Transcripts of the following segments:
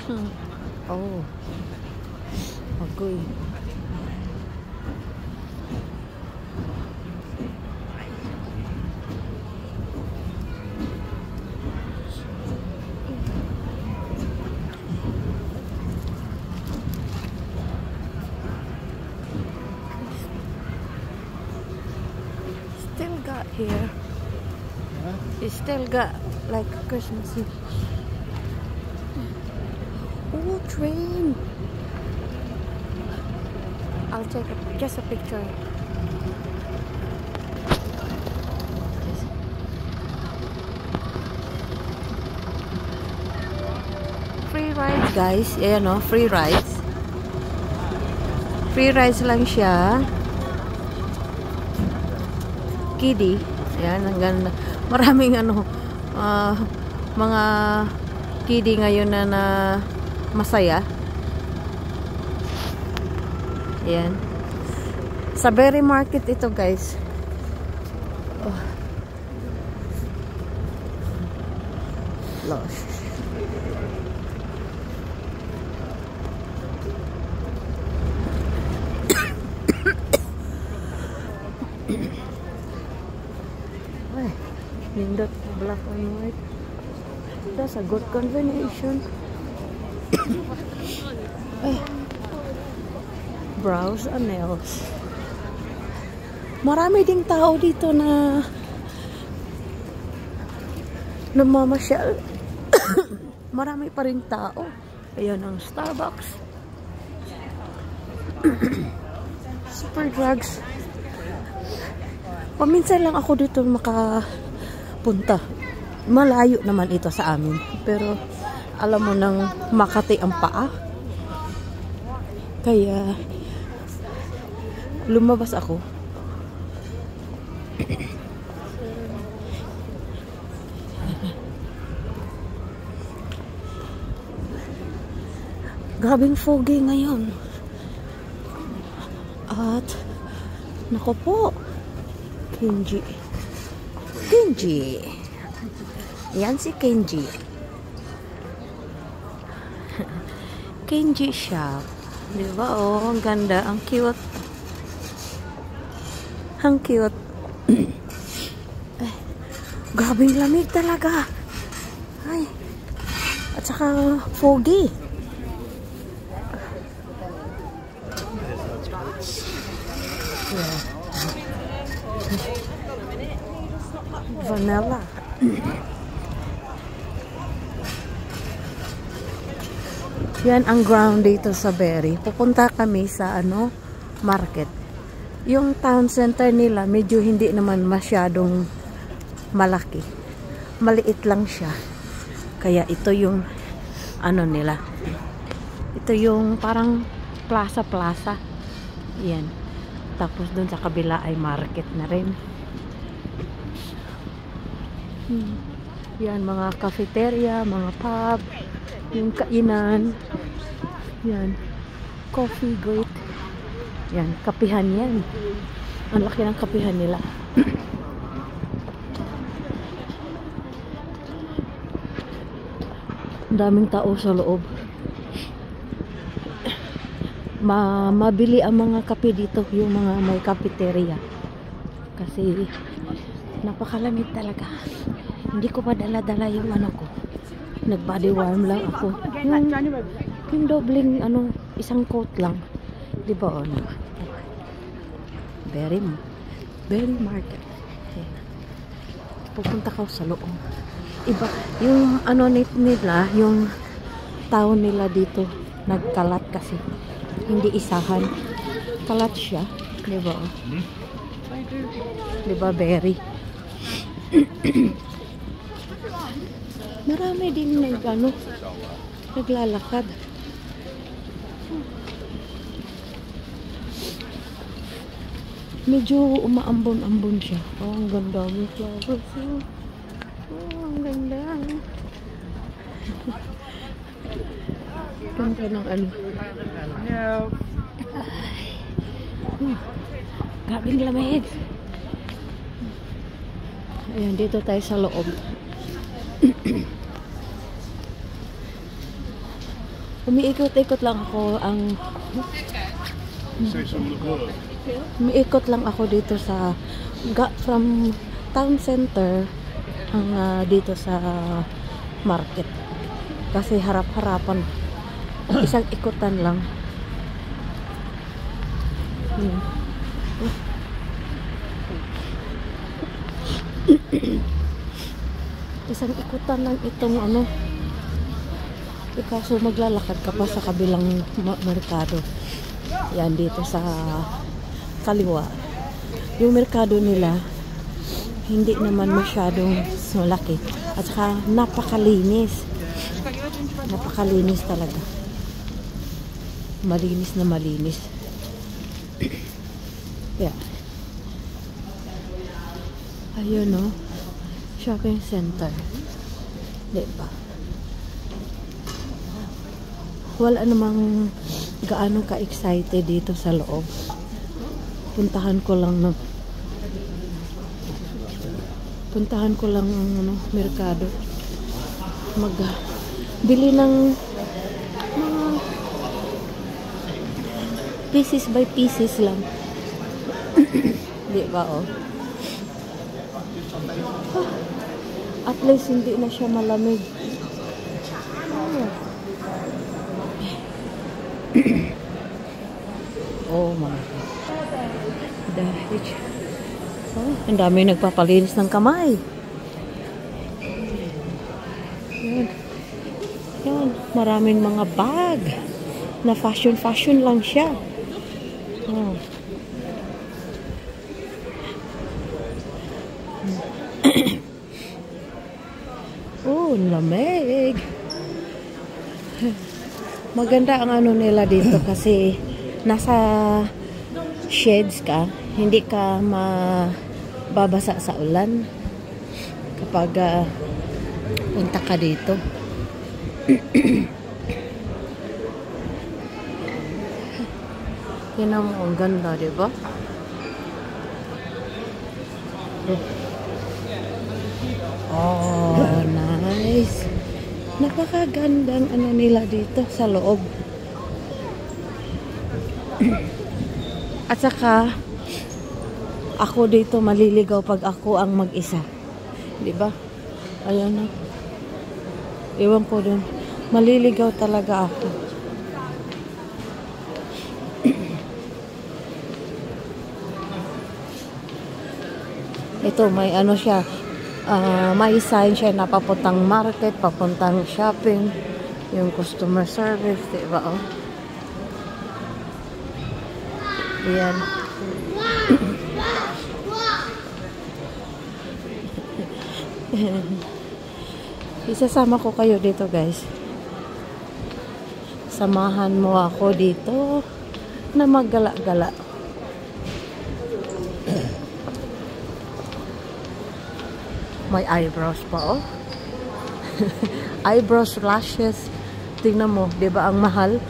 Oh, agoy. Still got here. It still got like Christmas Eve. Oh, train. I'll take just a picture. Free rides, guys. Ayan o, free rides. Free rides lang siya. Kiddie. Ayan, ang ganda. Maraming mga kiddie ngayon na masaya. Ayan. Sa Berry Market ito, guys. Oh. Losh. Ay, nindot black and white. That's a good combination. Ay. Brows and nails. Marami ding tao dito na namamasyal. Marami pa rin tao. Ayan ang Starbucks. Super drugs. Paminsan lang ako dito makapunta. Malayo naman ito sa amin. Pero alam mo nang Makati ang paa. Kaya lumabas ako. Grabing foggy ngayon. At nako po, Kenji. Yan si Kenji. Kenji shop. Diba? Oh, ang ganda. Ang cute. Ang cute. Ay, grabing lamig talaga. Ay. At saka foggy. Yeah. Vanilla. Yan ang ground dito sa Berry. Pupunta kami sa market. Yung town center nila medyo hindi naman masyadong malaki. Maliit lang siya. Kaya ito yung nila. Ito yung parang plaza. Yan. Tapos dun sa kabila ay market na rin. Yan, mga cafeteria, mga pub, yung kainan. Yan. Coffee great. Yan, kapihan yan. Ang laki ng kapihan nila. Ang daming tao sa loob. Mabili ang mga kape dito, yung mga may cafeteria. Kasi napakalamig talaga. Hindi ko pa dala-dala yung ko. Nag-body warm lang ako. Yung dobling isang coat lang. Di ba Berry Market. Ayan. Pupunta ko sa loob. Iba yung nila, yung town nila dito nagkalat kasi. Hindi isahan. Kalat siya. Di ba? Di ba, Berry? Marami din naglalakad. Medyo umaambon-ambon siya. Oh, ang ganda ng flowers. Oh, ang ganda. Ganda ng Grabing lamig. Ayan, dito tayo sa loob. Umiikot-ikot lang ako umiikot lang ako dito sa from town center dito sa market. Kasi harap-harapan. Isang ikutan lang. Isang ikutan lang itong kaso maglalakad ka pa sa kabilang merkado. Yan dito sa kaliwa. Yung merkado nila hindi naman masyadong malaki at saka napakalinis. Napakalinis talaga. Malinis na malinis. Yeah. Ayun shopping center. Diba? Wala namang gaano ka-excited dito sa loob. Puntahan ko lang merkado. Bili ng mga pieces by pieces lang. Di ba At least hindi na siya malamig. Oh my God. Ang dami nagpapalinis ng kamay. Yan. Maraming mga bag na fashion lang siya. Oh, lamig. Maganda ang nila dito kasi nasa shades ka, hindi ka mababasa sa ulan kapag punta ka dito. Yan ang ganda, diba? Oh, nice. Napakagandang nila dito sa loob. At saka ako dito maliligaw pag ako ang mag-isa. 'Di ba? Ayan na. Ewan ko dun. Maliligaw talaga ako. Ito may siya. May sign siya na papuntang market, papuntang shopping, yung customer service, diba? Ayan. Isasama ko kayo dito, guys. Samahan mo ako dito na maggala-gala. May eyebrows pa, eyebrows, lashes. Tingnan mo, 'di ba ang mahal?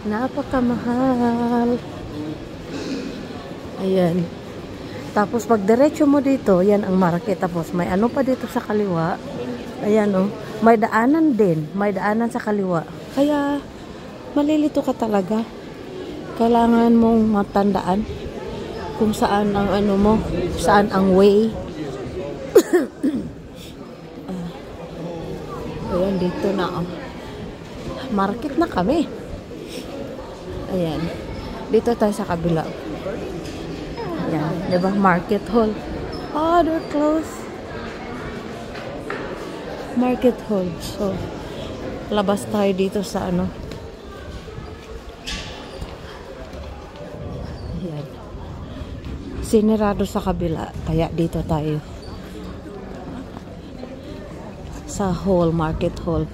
Napakamahal. Ayan. Tapos pag diretso mo dito, yan ang market. Tapos may pa dito sa kaliwa. Ayan may daanan din. May daanan sa kaliwa. Kaya malilito ka talaga. Kailangan mong matandaan kung saan ang saan ang way. Ayan, dito na market na kami. Ayan. Dito tayo sa kabila. Ayan, diba? Market hall. Oh, they're closed. Market hall. So, labas tayo dito sa Ayan. Sinirado sa kabila. Kaya dito tayo. Sa hall, market hall.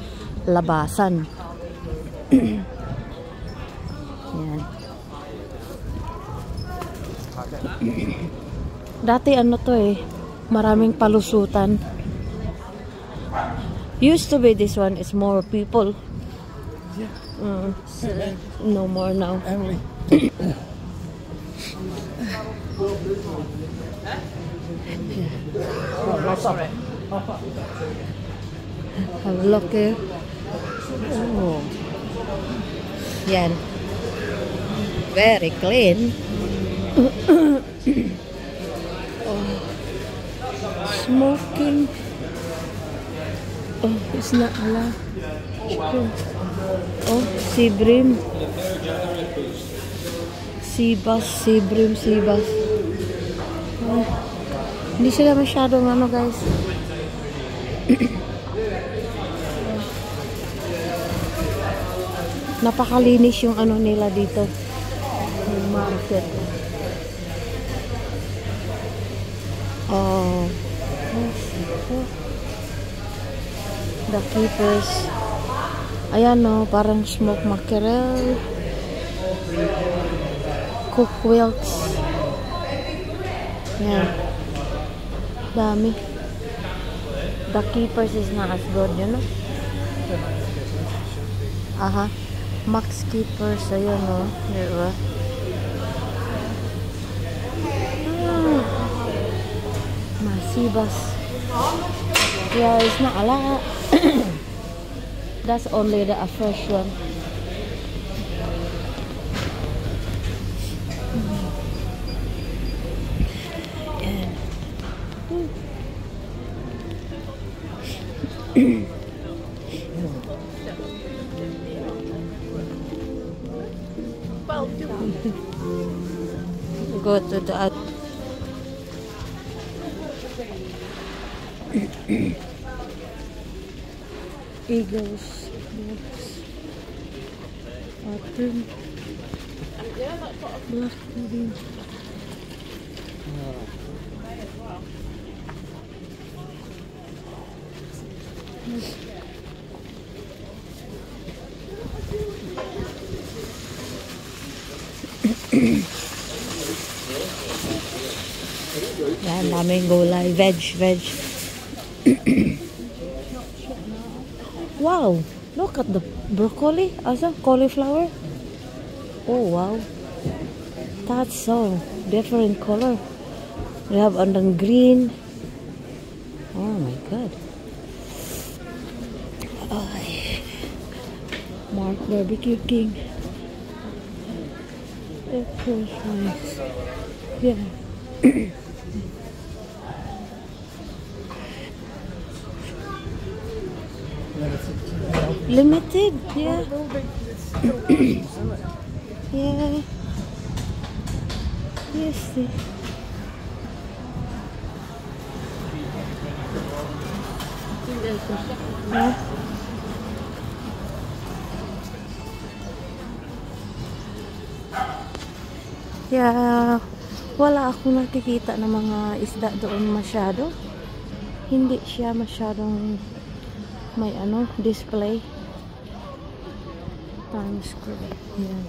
Labasan. Yan. Dati maraming palusutan. Used to be this one is more people. No more now. Emily. Have a look here. Oh. Yan. Very clean. Oh. Smoking. Oh, it's not allowed. Oh, sea bream. Sea bass, sea bream, sea bass. Oh. Hindi sila masyadong ano, guys. Napakalinis yung ano nila dito. Yung market. Oh. The keepers. Ayan o, parang smoked mackerel. Cook whelks. Ayan. Dami. The keepers is not as good, you know? Aha. Max keepers. Ayan o. Diba? Masibas. Yeah, it's not a lot. That's only the fresh one. Go to the Eagles, autumn, blackberry. Yan, daming gulay, veg. Wow, look at the broccoli, also cauliflower. Oh wow, that's so different color. We have on the green. Oh my god. Mark Barbecue King. It feels nice. Yeah. Limited, yeah. Yeah. Yes. Yeah. Yeah. Wala akong nakikita ng mga isda doon masyado. Hindi siya masyadong may ano, display. Times Square. Yan.